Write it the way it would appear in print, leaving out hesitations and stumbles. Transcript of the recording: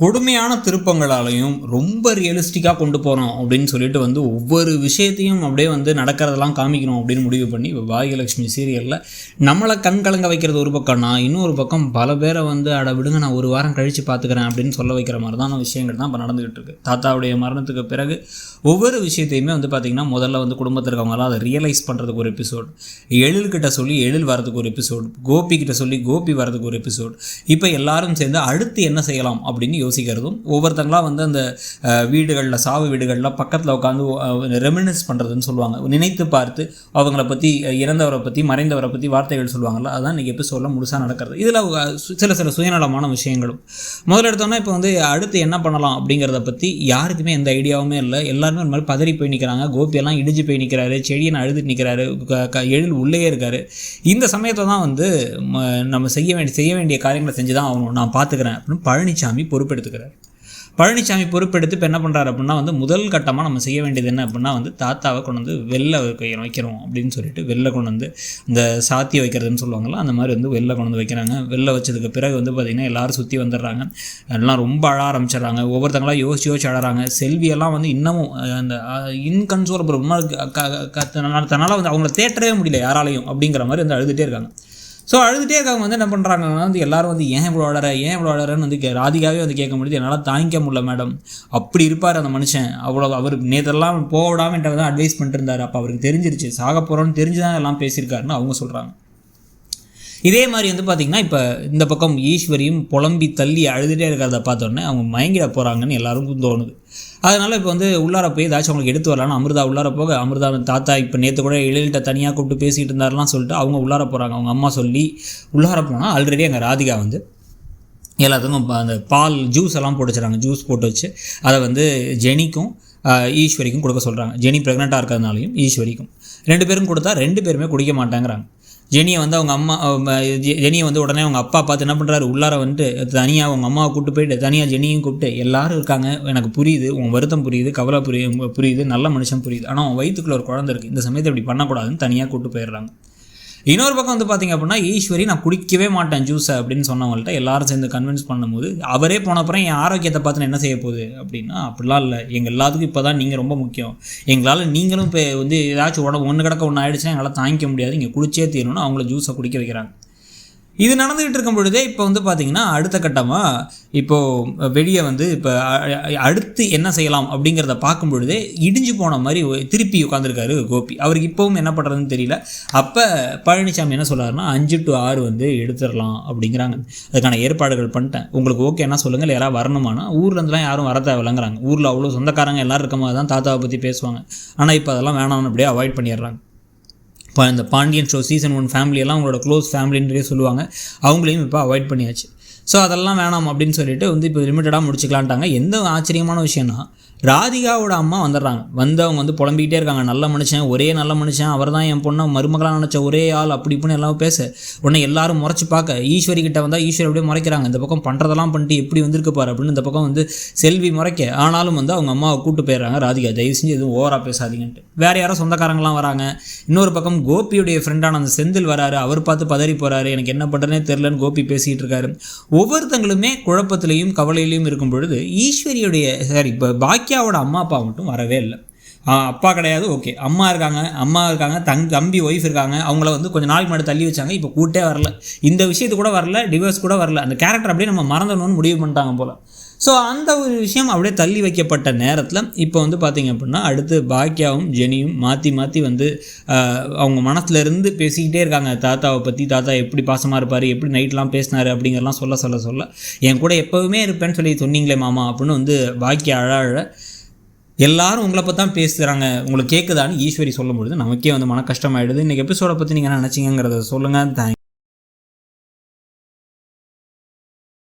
கொடுமையான திருப்பங்களாலையும் ரொம்ப ரியலிஸ்டிக்காக கொண்டு போகிறோம் அப்படின்னு சொல்லிட்டு ஒவ்வொரு விஷயத்தையும் அப்படியே நடக்கிறதெல்லாம் காமிக்கணும் அப்படின்னு முடிவு பண்ணி இப்போ பாகியலட்சுமி சீரியலில் நம்மளை கண் கலங்க வைக்கிறது ஒரு பக்கம்னா, இன்னொரு பக்கம் பல பேரை அட விடுங்க நான் ஒரு வாரம் கழித்து பார்த்துக்கிறேன் அப்படின்னு சொல்ல வைக்கிற மாதிரிதான விஷயங்கள் தான் இப்போ நடந்துகிட்டு இருக்குது. தாத்தாவுடைய மரணத்துக்கு பிறகு ஒவ்வொரு விஷயத்தையுமே பார்த்திங்கன்னா முதல்ல குடும்பத்தில் இருக்கவங்களாம் அதை ரியலைஸ் பண்ணுறதுக்கு ஒரு எபிசோடு, எழில்கிட்ட சொல்லி எழில் வரதுக்கு ஒரு எபிசோடு, கோபிக்கிட்ட சொல்லி கோபி வரதுக்கு ஒரு எபிசோடு, இப்போ எல்லாரும் சேர்ந்து அடுத்து என்ன செய்யலாம் அப்படின்னு யோசிக்கிறதும், ஒவ்வொருத்தங்களாம் அந்த வீடுகளில் சாவு வீடுகளில் பக்கத்தில் உட்காந்து ரெமினன்ஸ் பண்ணுறதுன்னு சொல்லுவாங்க, நினைத்து பார்த்து அவங்கள பற்றி இறந்தவரை பற்றி மறைந்தவரை பற்றி வார்த்தைகள் சொல்லுவாங்கள்ல, அதுதான் இன்றைக்கி எபிசோடில் முழுசாக நடக்கிறது. இதில் சில சுயநலமான விஷயங்களும் முதல்ல எடுத்தோன்னா இப்போ அடுத்து என்ன பண்ணலாம் அப்படிங்கிறத பற்றி யாருக்குமே எந்த ஐடியாவுமே இல்லை. எல்லாருமே ஒரு மாதிரி பதறி போய் நிற்கிறாங்க. கோபியெல்லாம் இடிஞ்சு போய் நிற்கிறாரு, செடியை அழுதுட்டு நிற்கிறாரு, எழில் உள்ளே இருக்காரு. இந்த சமயத்தை தான் நம்ம செய்ய வேண்டிய காரியங்களை செஞ்சு தான் ஆகணும், நான் பார்த்துக்கிறேன் அப்படின்னு பழனிசாமி பொறுப்பெடுத்துக்கிறார். பழனிசாமி பொறுப்பெடுத்து இப்போ என்ன பண்ணுறாரு அப்படின்னா முதல் கட்டமாக நம்ம செய்ய வேண்டியது என்ன அப்படின்னா தாத்தாவை கொண்டு வெளில வைக்கிறோம் அப்படின்னு சொல்லிட்டு வெளில கொண்டு இந்த சாத்தி வைக்கிறதுன்னு சொல்லுவாங்கள்ல, அந்த மாதிரி வெளில கொண்டு வைக்கிறாங்க. வெளில வச்சதுக்கு பிறகு பார்த்திங்கன்னா எல்லோரும் சுற்றி வந்துடுறாங்க. எல்லாம் ரொம்ப அழ ஆரம்பிச்சிடுறாங்க. ஒவ்வொருத்தங்களாம் யோசிச்சு அழறாங்க. செல்வியெல்லாம் இன்னமும் அந்த இன்கன்சோலபிள் தன்னால் அவங்கள தேட்டவே முடியல யாராலையும் அப்படிங்கிற மாதிரி அழுதுகிட்டே இருக்காங்க. ஸோ அழுதுகிட்டே இருக்கவங்க என்ன பண்ணுறாங்கன்னா எல்லோரும் ஏன் இவ்வளோ அழறன்னு ராதிகாவே கேட்க முடியுது. என்னால் தாங்கிக்க முடியல மேடம், அப்படி இருப்பார் அந்த மனுஷன், அவ்வளோ அவர் நேற்றெல்லாம் போடாமன்ற தான் அட்வைஸ் பண்ணிட்டு இருந்தார், அப்போ அவருக்கு தெரிஞ்சிருச்சு சாக போகிறோன்னு தெரிஞ்சு தான் எல்லாம் பேசியிருக்காருன்னு அவங்க சொல்கிறாங்க. இதே மாதிரி பார்த்திங்கன்னா இப்போ இந்த பக்கம் ஈஸ்வரியும் புலம்பி தள்ளி அழுதுகிட்டே இருக்கிறத பார்த்தோன்னே அவங்க மயங்கிட போகிறாங்கன்னு எல்லாருக்கும் தோணுது. அதனால் இப்போ உள்ளார போய் ஏதாச்சும் அவங்களுக்கு எடுத்து வரலான்னு அமிர்தா உள்ளார போக, அமிர்தா தாத்தா இப்போ நேற்று கூட எழில்கிட்ட தனியாக கூப்பிட்டு பேசிகிட்டு இருந்தாரெலாம் சொல்லிட்டு அவங்க உள்ளார போகிறாங்க. அவங்க அம்மா சொல்லி உள்ளார போனால் ஆல்ரெடி அங்கே ராதிகா எல்லாத்துக்கும் அந்த பால் ஜூஸ் எல்லாம் போட்டு வச்சுறாங்க. ஜூஸ் போட்டு வச்சு அதை ஜெனிக்கும் ஈஸ்வரிக்கும் கொடுக்க சொல்கிறாங்க. ஜெனி ப்ரெக்னெண்ட்டாக இருக்கிறதுனாலையும் ஈஸ்வரிக்கும் 2 பேரும் கொடுத்தா 2 பேருமே குடிக்க மாட்டேங்கிறாங்க. ஜெனியை அவங்க அம்மா ஜெனியை உடனே அவங்க அப்பா பார்த்து என்ன பண்ணுறாரு, உள்ளார தனியாக அவங்க அம்மாவை கூப்பிட்டு போயிட்டு தனியாக ஜெனியும் கூப்பிட்டு எல்லாரும் இருக்காங்க, எனக்கு புரியுது உன் வருத்தம் புரியுது, கவலை புரியுது, நல்ல மனுஷன் புரியுது, ஆனால் அவன் வயிற்றுக்குள்ள ஒரு குழந்தை இருக்குது, இந்த சமயத்தை இப்படி பண்ணக்கூடாதுன்னு தனியாக கூப்பிட்டு போயிடுறாங்க. இன்னொரு பக்கம் பார்த்திங்க அப்படின்னா ஈஸ்வரி நான் குடிக்கவே மாட்டேன் ஜூஸை அப்படின்னு சொன்னவங்கள்ட்ட எல்லாரும் சேர்ந்து கன்வின்ஸ் பண்ணும்போது அவரே போன அப்புறம் என் ஆரோக்கியத்தை பார்த்து என்ன செய்ய போகுது அப்படின்னா, அப்படிலாம் இல்லை, எங்கள் எல்லாத்துக்கும் இப்போ தான் நீங்கள் ரொம்ப முக்கியம், எங்களால் நீங்களும் இப்போ ஏதாச்சும் ஒன்று கிடக்க ஒன்று ஆகிடுச்சுன்னா எங்களால் தாங்கிக்க முடியாது, இங்கே குடிச்சே தீரணும்னு அவங்கள ஜூஸை குடிக்க வைக்கிறாங்க. இது நடந்துகிட்டு இருக்கும் பொழுதே இப்போ பார்த்திங்கன்னா அடுத்த கட்டமாக இப்போது வெளியே இப்போ அடுத்து என்ன செய்யலாம் அப்படிங்கிறத பார்க்கும் பொழுதே இடிஞ்சு போன மாதிரி திருப்பி உட்காந்துருக்காரு கோபி. அவருக்கு இப்போவும் என்ன பண்ணுறதுன்னு தெரியல. அப்போ பழனிசாமி என்ன சொல்கிறாருன்னா 5 to 6 எடுத்துடலாம் அப்படிங்கிறாங்க. அதுக்கான ஏற்பாடுகள் பண்ணிட்டேன், உங்களுக்கு ஓகே என்ன சொல்லுங்கள், யாராவது வரணுமானா ஊர்லேருந்துலாம் யாரும் வர தேவையில்லைங்கிறாங்க. ஊரில் அவ்வளோ சொந்தக்காரங்க எல்லோரும் இருக்கும்போது தான் தாத்தாவை பற்றி பேசுவாங்க. ஆனால் இப்போ அதெல்லாம் வேணாம்னு அப்படியே அவாய்ட் பண்ணிடுறாங்க. இப்போ இந்த பாண்டியன் ஷோ சீசன் 1 ஃபேமிலியெல்லாம் அவங்களோட க்ளோஸ் ஃபேமிலின்றே சொல்லுவாங்க, அவங்களையும் இப்போ அவாய்ட் பண்ணியாச்சு. ஸோ அதெல்லாம் வேணாம் அப்படின்னு சொல்லிட்டு இப்போ லிமிட்டடாக முடிச்சுக்கலான்ட்டாங்க. எந்த ஆச்சரியமான விஷயம்னா ராதிகாவோட அம்மா வந்துடுறாங்க. அவங்க புலம்பிக்கிட்டே இருக்காங்க, நல்ல மனுஷன், ஒரே நல்ல மனுஷன், அவர் தான் என் பொண்ணை மருமகளாக நினச்ச ஒரே ஆள் அப்படி இப்படின்னு எல்லாம் பேச உடனே எல்லாரும் முறைச்சி பார்க்க ஈஸ்வரி கிட்ட ஈஸ்வரி அப்படியே முறைக்கிறாங்க. இந்த பக்கம் பண்ணுறதெல்லாம் பண்ணிட்டு எப்படி வந்திருக்கு பாரு அப்படின்னு இந்த பக்கம் செல்வி முறைக்க, ஆனாலும் அவங்க அம்மாவை கூப்பிட்டு போயிடுறாங்க. ராதிகா தயவு செஞ்சு எதுவும் ஓவராக பேசாதீங்கன்ட்டு. வேறு யாரோ சொந்தக்காரங்களாம் வராங்க. இன்னொரு பக்கம் கோபியுடைய ஃப்ரெண்டான அந்த செந்தில் வராரு, அவர் பார்த்து பதறி போகிறாரு, எனக்கு என்ன பண்ணுறதுனே தெரிலன்னு கோபி பேசிகிட்டு இருக்காரு. ஒவ்வொருத்தங்களுமே குழப்பத்திலையும் கவலையிலையும் இருக்கும் பொழுது ஈஸ்வரியுடைய இப்போ பாக்கியாவோட அம்மா அப்பா மட்டும் வரவே இல்லை. அப்பா கிடையாது, ஓகே அம்மா இருக்காங்க, தம்பி ஒய்ஃப் இருக்காங்க, அவங்கள கொஞ்சம் நாளைக்கு முன்னாடி தள்ளி வச்சாங்க, இப்போ கூட்டே வரல, இந்த விஷயத்து கூட வரல, டிவோர்ஸ் கூட வரல, அந்த கேரக்டர் அப்படியே நம்ம மறந்துடணும்னு முடிவு பண்ணிட்டாங்க போல். ஸோ அந்த ஒரு விஷயம் அப்படியே தள்ளி வைக்கப்பட்ட நேரத்தில் இப்போ பார்த்திங்க அப்படின்னா அடுத்து பாக்கியாவும் ஜெனியும் மாற்றி அவங்க மனசுலேருந்து பேசிக்கிட்டே இருக்காங்க தாத்தாவை பற்றி. தாத்தா எப்படி பாசமாக இருப்பார், எப்படி நைட்லாம் பேசினார் அப்படிங்கிறலாம் சொல்ல என் கூட எப்போவுமே இருப்பேன்னு சொல்லி சொன்னீங்களே மாமா அப்படின்னு பாக்கியா அழ எல்லாரும் உங்களை பற்றி தான் பேசுகிறாங்க, உங்களுக்கு கேட்குதான்னு ஈஸ்வரி சொல்லும்பொழுது நமக்கே மன கஷ்டமாயிடுது. இன்றைக்கி எபிசோடை பற்றி நீங்கள் என்ன நினச்சிங்கிறத சொல்லுங்கள். தேங்க்ஸ்.